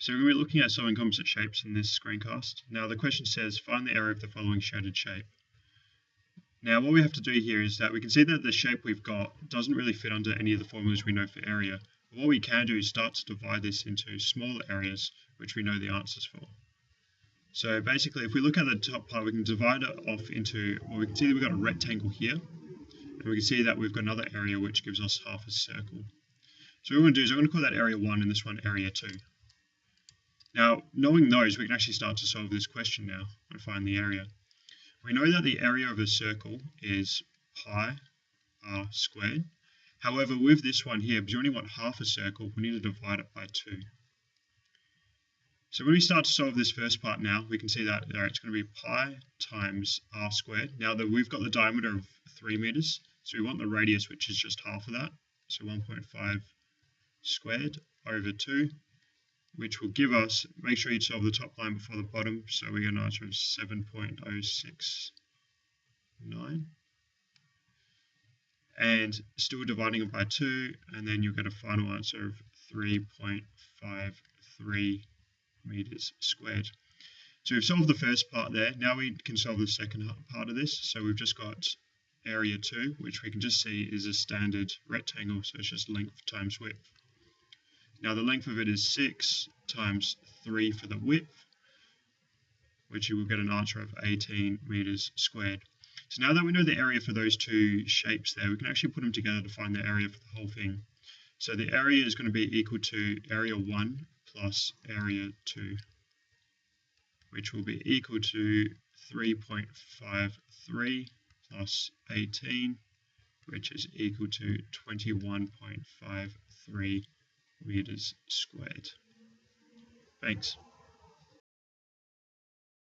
So we're looking at solving composite shapes in this screencast. Now the question says, find the area of the following shaded shape. Now what we have to do here is that we can see that the shape we've got doesn't really fit under any of the formulas we know for area. But what we can do is start to divide this into smaller areas, which we know the answers for. So basically, if we look at the top part, we can divide it off into, well, we can see that we've got a rectangle here, and we can see that we've got another area which gives us half a circle. So what we're going to do is I'm going to call that area 1 and this one area 2. Now, knowing those, we can actually start to solve this question now and find the area. We know that the area of a circle is pi r squared. However, with this one here, because we only want half a circle, we need to divide it by 2. So when we start to solve this first part now, we can see that it's going to be pi times r squared. Now that we've got the diameter of 3 meters, so we want the radius, which is just half of that. So 1.5 squared over 2. Which will give us, make sure you solve the top line before the bottom, so we get an answer of 7.069. And still dividing it by 2, and then you'll get a final answer of 3.53 meters squared. So we've solved the first part there. Now we can solve the second part of this. So we've just got area 2, which we can just see is a standard rectangle, so it's just length times width. Now the length of it is 6 times 3 for the width, which you will get an answer of 18 meters squared. So now that we know the area for those two shapes there, we can actually put them together to find the area for the whole thing. So the area is going to be equal to area 1 plus area 2, which will be equal to 3.53 plus 18, which is equal to 21.53 meters squared. Thanks.